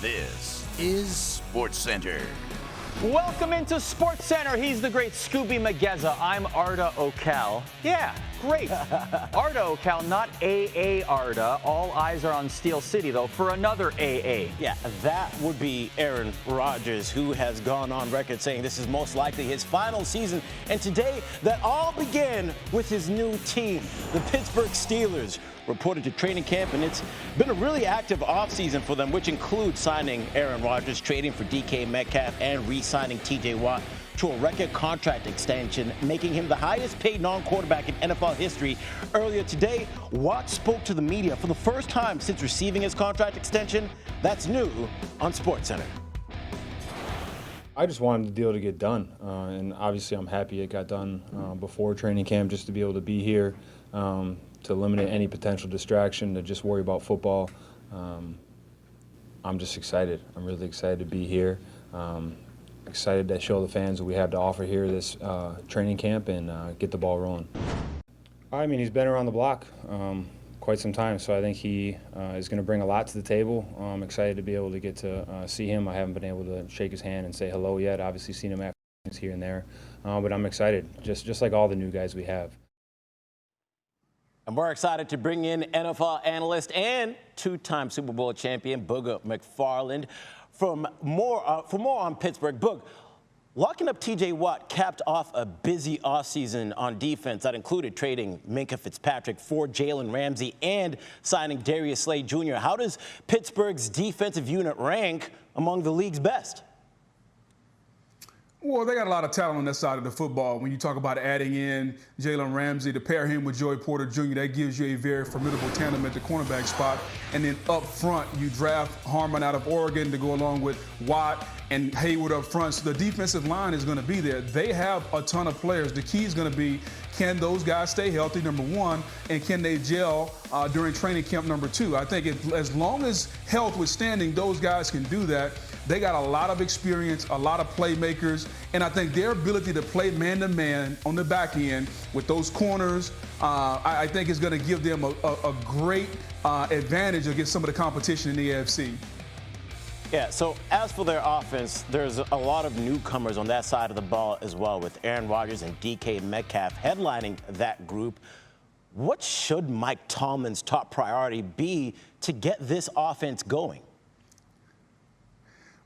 This is SportsCenter. Welcome into SportsCenter. He's the great Scooby Mageza. I'm Arda Ocal. Yeah, great. Arda Ocal, not AA Arda. All eyes are on Steel City, though, for another AA. Yeah, that would be Aaron Rodgers, who has gone on record saying this is most likely his final season. And today, that all began with his new team, the Pittsburgh Steelers, reported to training camp, and it's been a really active offseason for them, which includes signing Aaron Rodgers, trading for DK Metcalf, and re-signing TJ Watt to a record contract extension, making him the highest paid non-quarterback in NFL history. Earlier today, Watt spoke to the media for the first time since receiving his contract extension. That's new on SportsCenter. I just wanted the deal to get done, and obviously I'm happy it got done before training camp, just to be able to be here, to eliminate any potential distraction, to just worry about football. I'm just excited. I'm really excited to be here. Excited to show the fans what we have to offer here this training camp and get the ball rolling. I mean, he's been around the block quite some time, so I think he is going to bring a lot to the table. I'm excited to be able to get to see him. I haven't been able to shake his hand and say hello yet. Obviously seen him after here and there, but I'm excited, just like all the new guys we have. And we're excited to bring in NFL analyst and two-time Super Bowl champion Booger McFarland for more on Pittsburgh. Boog, locking up TJ Watt capped off a busy offseason on defense that included trading Minkah Fitzpatrick for Jalen Ramsey and signing Darius Slay Jr. How does Pittsburgh's defensive unit rank among the league's best? Well, they got a lot of talent on that side of the football. When you talk about adding in Jalen Ramsey to pair him with Joey Porter Jr., that gives you a very formidable tandem at the cornerback spot. And then up front, you draft Harmon out of Oregon to go along with Watt and Hayward up front. So the defensive line is going to be there. They have a ton of players. The key is going to be, can those guys stay healthy, number one, and can they gel during training camp, number two? I think as long as health withstanding, those guys can do that. They got a lot of experience, a lot of playmakers, and I think their ability to play man-to-man on the back end with those corners, I think is going to give them a great advantage against some of the competition in the AFC. Yeah, so as for their offense, there's a lot of newcomers on that side of the ball as well, with Aaron Rodgers and DK Metcalf headlining that group. What should Mike Tomlin's top priority be to get this offense going?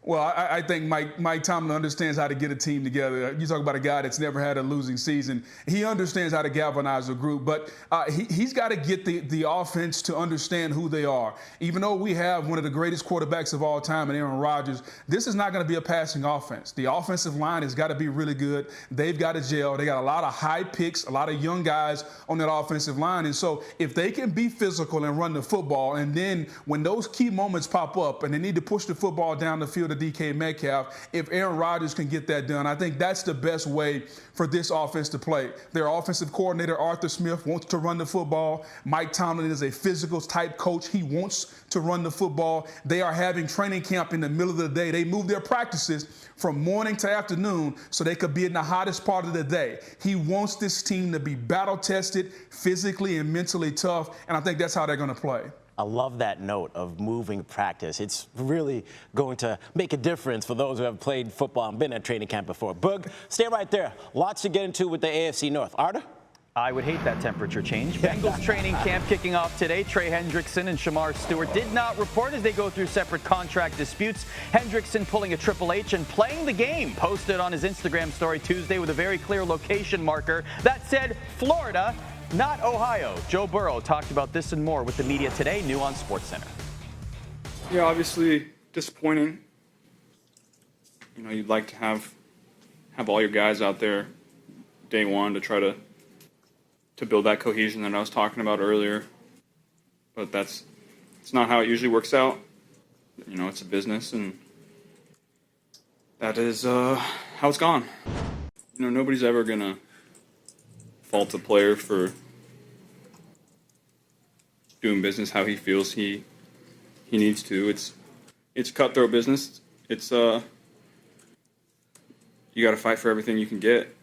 Well, I think Mike Tomlin understands how to get a team together. You talk about a guy that's never had a losing season. He understands how to galvanize a group, but he's got to get the offense to understand who they are. Even though we have one of the greatest quarterbacks of all time in Aaron Rodgers, this is not going to be a passing offense. The offensive line has got to be really good. They've got to gel. They got a lot of high picks, a lot of young guys on that offensive line. And so if they can be physical and run the football, and then when those key moments pop up and they need to push the football down the field, DK Metcalf, if Aaron Rodgers can get that done, I think that's the best way for this offense to play. Their offensive coordinator, Arthur Smith, wants to run the football. Mike Tomlin is a physical type coach. He wants to run the football. They are having training camp in the middle of the day. They move their practices from morning to afternoon so they could be in the hottest part of the day. He wants this team to be battle-tested, physically and mentally tough, and I think that's how they're going to play. I love that note of moving practice. It's really going to make a difference for those who have played football and been at training camp before. Boog, stay right there. Lots to get into with the AFC North. Arda? I would hate that temperature change. Bengals training camp kicking off today. Trey Hendrickson and Shamar Stewart did not report as they go through separate contract disputes. Hendrickson pulling a Triple H and playing the game. Posted on his Instagram story Tuesday with a very clear location marker that said Florida, not Ohio. Joe Burrow talked about this and more with the media today, new on SportsCenter. Yeah, obviously disappointing. You know, you'd like to have all your guys out there day one to try to build that cohesion that I was talking about earlier. But it's not how it usually works out. You know, it's a business, and that is how it's gone. You know, nobody's ever going to fault a player for doing business how he feels he needs to. It's cutthroat business. It's you got to fight for everything you can get.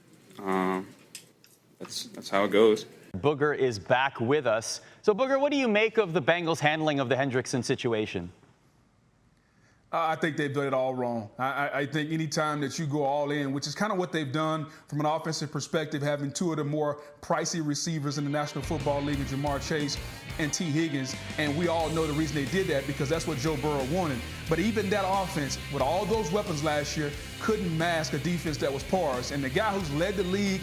That's how it goes. Booger is back with us. So Booger, what do you make of the Bengals handling of the Hendrickson situation? I think they've done it all wrong. I think any time that you go all in, which is kind of what they've done from an offensive perspective, having two of the more pricey receivers in the National Football League, Jamar Chase and T. Higgins, and we all know the reason they did that because that's what Joe Burrow wanted. But even that offense, with all those weapons last year, couldn't mask a defense that was porous. And the guy who's led the league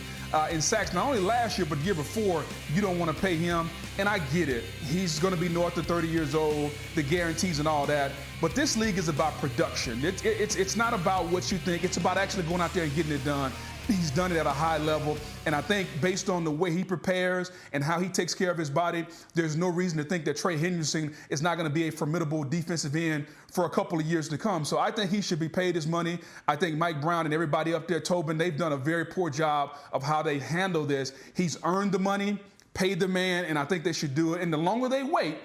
in sacks, not only last year, but the year before, you don't want to pay him. And I get it. He's going to be north of 30 years old, the guarantees and all that. But this league is about production. It's not about what you think. It's about actually going out there and getting it done. He's done it at a high level. And I think based on the way he prepares and how he takes care of his body, there's no reason to think that Trey Hendrickson is not going to be a formidable defensive end for a couple of years to come. So I think he should be paid his money. I think Mike Brown and everybody up there, Tobin, they've done a very poor job of how they handle this. He's earned the money, paid the man, and I think they should do it. And the longer they wait,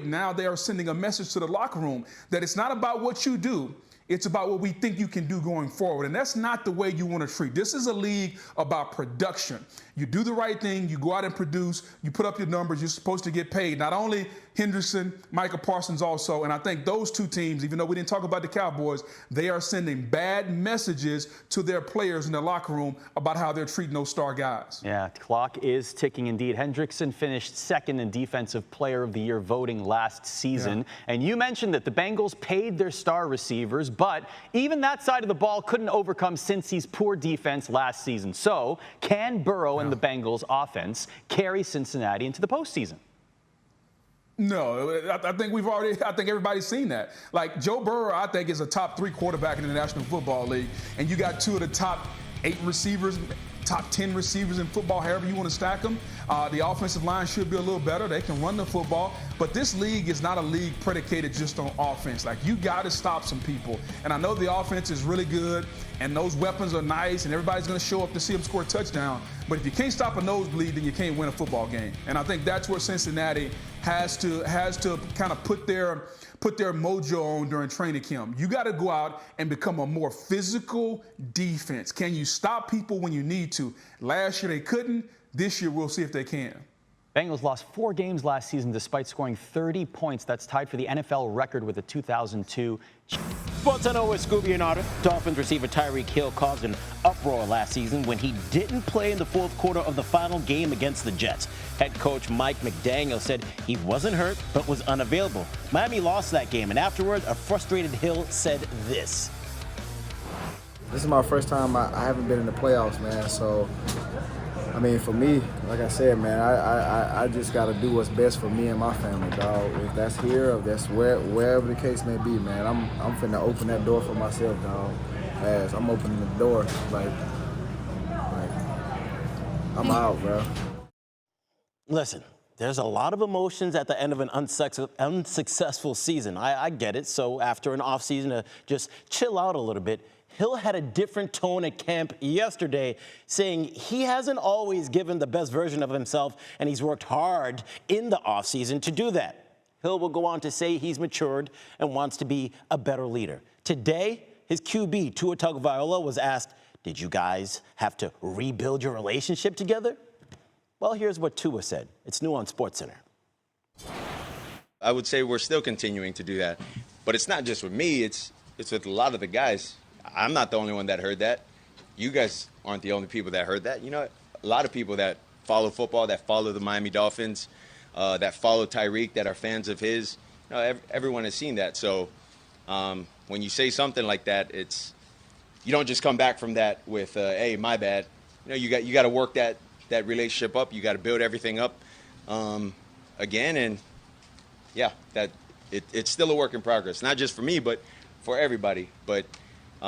now they are sending a message to the locker room that it's not about what you do. It's about what we think you can do going forward. And that's not the way you want to treat. This is a league about production. You do the right thing, you go out and produce, you put up your numbers, you're supposed to get paid. Not only Hendrickson, Micah Parsons also. And I think those two teams, even though we didn't talk about the Cowboys, they are sending bad messages to their players in the locker room about how they're treating those star guys. Yeah, the clock is ticking indeed. Hendrickson finished second in Defensive Player of the Year voting last season. Yeah. And you mentioned that the Bengals paid their star receivers, but even that side of the ball couldn't overcome Cincy's poor defense last season. So can Burrow and the Bengals offense carry Cincinnati into the postseason? No, I think everybody's seen that. Like Joe Burrow, I think is a top 3 quarterback in the National Football League, and you got 2 of the top 8 receivers, top 10 receivers in football, however you want to stack them. The offensive line should be a little better. They can run the football. But this league is not a league predicated just on offense. Like, you got to stop some people. And I know the offense is really good, and those weapons are nice, and everybody's going to show up to see them score a touchdown. But if you can't stop a nosebleed, then you can't win a football game. And I think that's where Cincinnati has to kind of put their mojo on during training camp. You got to go out and become a more physical defense. Can you stop people when you need to? Last year they couldn't. This year we'll see if they can. Bengals lost 4 games last season despite scoring 30 points. That's tied for the NFL record with the 2002. SportsCenter with Scooby and Otter. Dolphins receiver Tyreek Hill caused an uproar last season when he didn't play in the fourth quarter of the final game against the Jets. Head coach Mike McDaniel said he wasn't hurt but was unavailable. Miami lost that game, and afterward, a frustrated Hill said this. This is my first time I haven't been in the playoffs, man, so I mean, for me, like I said, man, I just got to do what's best for me and my family, dog. If that's here, or if that's wherever the case may be, man, I'm finna open that door for myself, dog. As I'm opening the door, like I'm out, bro. Listen, there's a lot of emotions at the end of an unsuccessful season. I get it. So after an off season, to just chill out a little bit. Hill had a different tone at camp yesterday, saying he hasn't always given the best version of himself, and he's worked hard in the offseason to do that. Hill will go on to say he's matured and wants to be a better leader. Today, his QB, Tua Tagovailoa, was asked, did you guys have to rebuild your relationship together? Well, here's what Tua said. It's new on SportsCenter. I would say we're still continuing to do that. But it's not just with me, it's with a lot of the guys. I'm not the only one that heard that. You guys aren't the only people that heard that. You know, a lot of people that follow football, that follow the Miami Dolphins, that follow Tyreek, that are fans of his, you know, everyone has seen that. So when you say something like that, you don't just come back from that with, hey, my bad. You know, you got to work that relationship up. You got to build everything up again. And, yeah, it's still a work in progress, not just for me, but for everybody. But you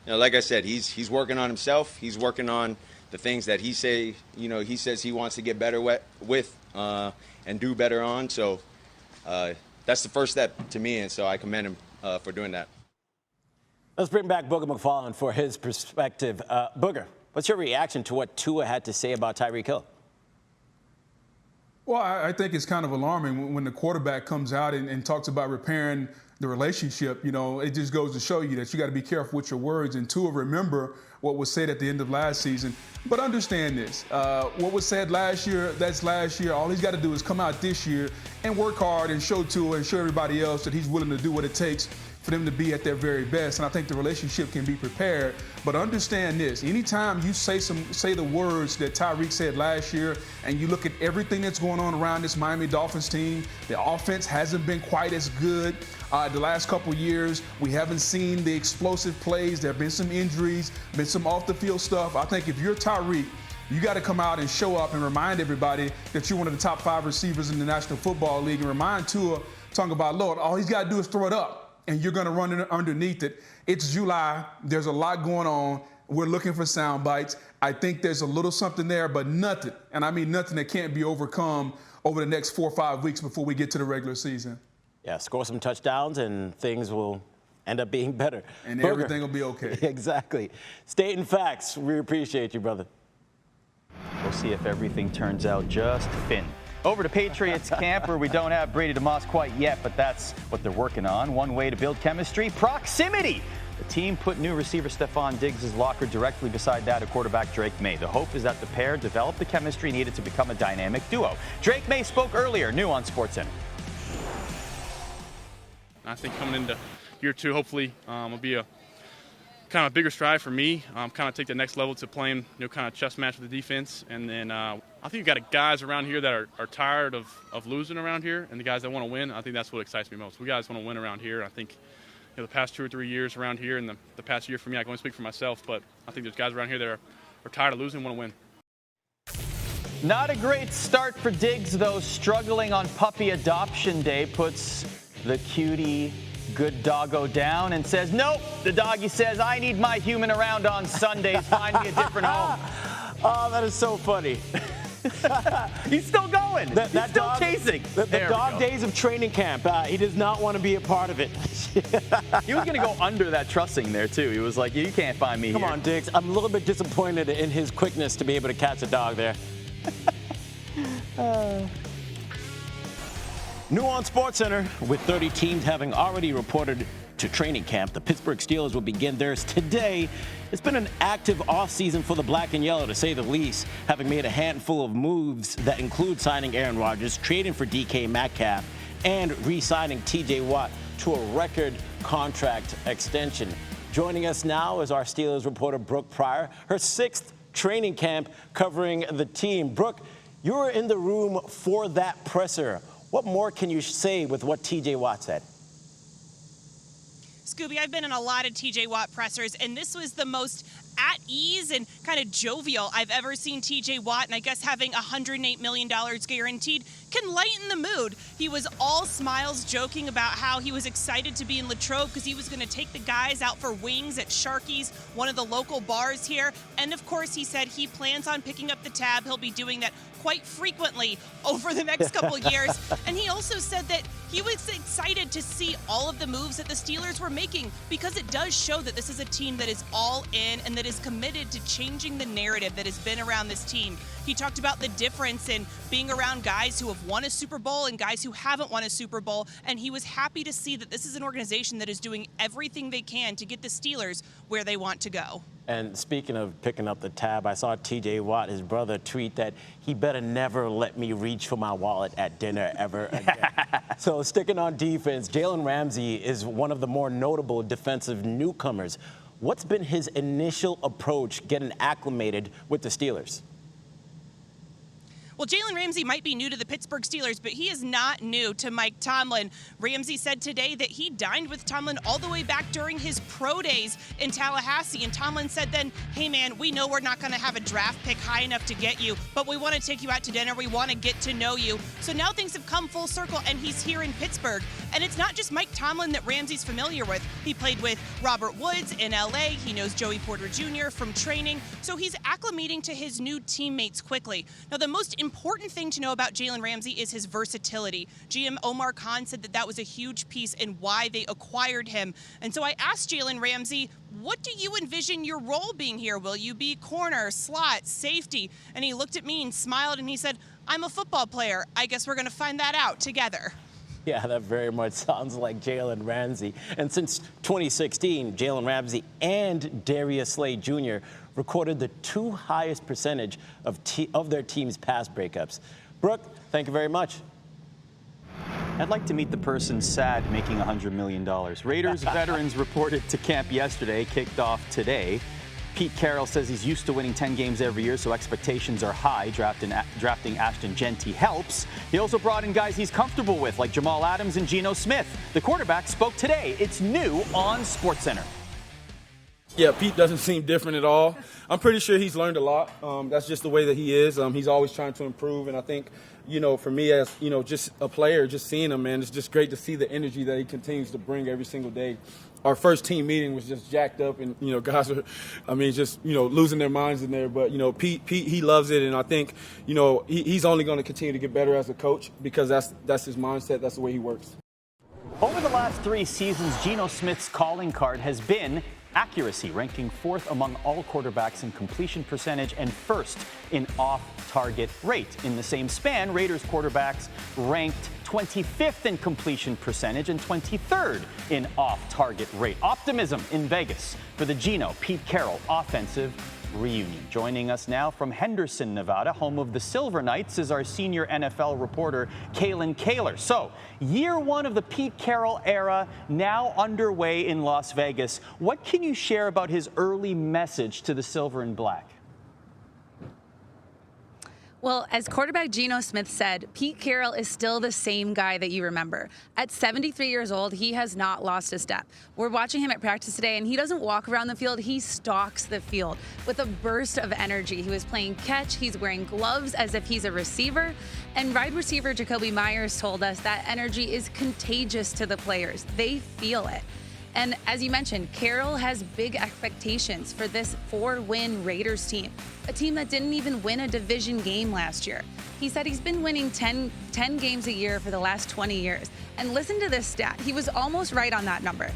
know, like I said, he's working on himself. He's working on the things that he says he wants to get better with and do better on. So that's the first step to me, and so I commend him for doing that. Let's bring back Booger McFarland for his perspective. Booger, what's your reaction to what Tua had to say about Tyreek Hill? Well, I think it's kind of alarming when the quarterback comes out and talks about repairing the relationship, it just goes to show you that you got to be careful with your words. And Tua, remember what was said at the end of last season. But understand this, what was said last year, that's last year. All he's got to do is come out this year and work hard and show Tua and show everybody else that he's willing to do what it takes for them to be at their very best. And I think the relationship can be prepared. But understand this, anytime you say the words that Tyreek said last year, and you look at everything that's going on around this Miami Dolphins team, the offense hasn't been quite as good the last couple years. We haven't seen the explosive plays. There have been some injuries, been some off-the-field stuff. I think if you're Tyreek, you got to come out and show up and remind everybody that you're one of the top 5 receivers in the National Football League, and remind Tua Tagovailoa, all he's got to do is throw it up, and you're going to run underneath it. It's July. There's a lot going on. We're looking for sound bites. I think there's a little something there, but nothing, and I mean nothing that can't be overcome over the next 4 or 5 weeks before we get to the regular season. Yeah, score some touchdowns and things will end up being better. And everything will be okay. Exactly. Stating facts. We appreciate you, brother. We'll see if everything turns out just fin. Over to Patriots camp, where we don't have Brady DeMoss quite yet, but that's what they're working on. One way to build chemistry, proximity. The team put new receiver Stephon Diggs' locker directly beside that of quarterback Drake Maye. The hope is that the pair develop the chemistry needed to become a dynamic duo. Drake Maye spoke earlier, new on SportsCenter. I think coming into year 2, hopefully, will be a kind of bigger stride for me. Kind of take the next level to playing, kind of chess match with the defense. And then I think you've got guys around here that are tired of losing around here, and the guys that want to win. I think that's what excites me most. We guys want to win around here. I think the past 2 or 3 years around here, and the past year for me, I can only speak for myself, but I think there's guys around here that are tired of losing and want to win. Not a great start for Diggs, though. Struggling on puppy adoption day puts the cutie good doggo down and says, nope. The doggy says, I need my human around on Sundays. Find me a different home. Oh, that is so funny. He's still going. He's still chasing. The dog days of training camp. He does not want to be a part of it. He was going to go under that trussing there, too. He was like, you can't find me here. Come on, Diggs. I'm a little bit disappointed in his quickness to be able to catch a dog there. New on SportsCenter, with 30 teams having already reported to training camp, the Pittsburgh Steelers will begin theirs today. It's been an active offseason for the black and yellow, to say the least, having made a handful of moves that include signing Aaron Rodgers, trading for DK Metcalf, and re-signing TJ Watt to a record contract extension. Joining us now is our Steelers reporter, Brooke Pryor, her 6th training camp covering the team. Brooke, you were in the room for that presser. What more can you say with what TJ Watt said? Scooby, I've been in a lot of TJ Watt pressers, and this was the most at ease and kind of jovial I've ever seen TJ Watt, and I guess having $108 million guaranteed can lighten the mood. He was all smiles, joking about how he was excited to be in Latrobe because he was going to take the guys out for wings at Sharky's, one of the local bars here. And of course, he said he plans on picking up the tab. He'll be doing that quite frequently over the next couple years. And he also said that he was excited to see all of the moves that the Steelers were making because it does show that this is a team that is all in and that is committed to changing the narrative that has been around this team. He talked about the difference in being around guys who have won a Super Bowl and guys who haven't won a Super Bowl, and he was happy to see that this is an organization that is doing everything they can to get the Steelers where they want to go. And speaking of picking up the tab, I saw TJ Watt, his brother, tweet that he better never let me reach for my wallet at dinner ever again. So sticking on defense, Jalen Ramsey is one of the more notable defensive newcomers. What's been his initial approach getting acclimated with the Steelers? Well, Jalen Ramsey might be new to the Pittsburgh Steelers, but he is not new to Mike Tomlin. Ramsey said today that he dined with Tomlin all the way back during his pro days in Tallahassee. And Tomlin said then, hey, man, we know we're not going to have a draft pick high enough to get you, but we want to take you out to dinner. We want to get to know you. So now things have come full circle, and he's here in Pittsburgh. And it's not just Mike Tomlin that Ramsey's familiar with. He played with Robert Woods in L.A. He knows Joey Porter Jr. from training. So he's acclimating to his new teammates quickly. Now, the most important thing to know about Jalen Ramsey is his versatility. GM Omar Khan said that was a huge piece in why they acquired him. And so I asked Jalen Ramsey, what do you envision your role being here? Will you be corner, slot, safety? And he looked at me and smiled and he said, I'm a football player. I guess we're going to find that out together. Yeah, that very much sounds like Jalen Ramsey. And since 2016, Jalen Ramsey and Darius Slay Jr. recorded the 2 highest percentage of their team's pass breakups. Brooke, thank you very much. I'd like to meet the person sad making $100 million. Raiders veterans reported to camp yesterday, kicked off today. Pete Carroll says he's used to winning 10 games every year, so expectations are high. Drafting Ashton Genty helps. He also brought in guys he's comfortable with, like Jamal Adams and Geno Smith. The quarterback spoke today. It's new on SportsCenter. Yeah, Pete doesn't seem different at all. I'm pretty sure he's learned a lot. That's just the way that he is. He's always trying to improve, and I think, for me as, just a player, just seeing him, man, it's just great to see the energy that he continues to bring every single day. Our first team meeting was just jacked up, and, guys are, losing their minds in there. But, Pete, he loves it, and I think, he's only going to continue to get better as a coach because that's his mindset. That's the way he works. Over the last 3 seasons, Geno Smith's calling card has been accuracy, ranking 4th among all quarterbacks in completion percentage and 1st in off-target rate. In the same span, Raiders quarterbacks ranked 25th in completion percentage and 23rd in off-target rate. Optimism in Vegas for the Geno Pete Carroll offensive reunion. Joining us now from Henderson, Nevada, home of the Silver Knights, is our senior NFL reporter, Kaylin Kaler. So, year 1 of the Pete Carroll era now underway in Las Vegas. What can you share about his early message to the Silver and Black? Well, as quarterback Geno Smith said, Pete Carroll is still the same guy that you remember. At 73 years old, he has not lost a step. We're watching him at practice today, and he doesn't walk around the field. He stalks the field with a burst of energy. He was playing catch. He's wearing gloves as if he's a receiver. And wide receiver Jacoby Myers told us that energy is contagious to the players. They feel it. And as you mentioned, Carroll has big expectations for this 4-win Raiders team, a team that didn't even win a division game last year. He said he's been winning 10 games a year for the last 20 years. And listen to this stat. He was almost right on that number.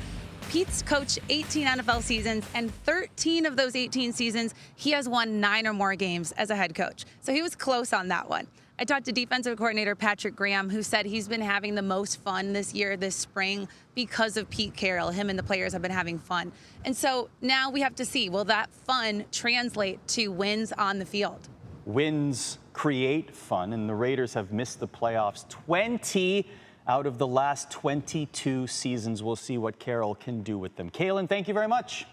Pete's coached 18 NFL seasons, and 13 of those 18 seasons, he has won 9 or more games as a head coach. So he was close on that one. I talked to defensive coordinator Patrick Graham, who said he's been having the most fun this spring, because of Pete Carroll. Him and the players have been having fun. And so now we have to see, will that fun translate to wins on the field? Wins create fun, and the Raiders have missed the playoffs 20 out of the last 22 seasons. We'll see what Carroll can do with them. Kaylin, thank you very much.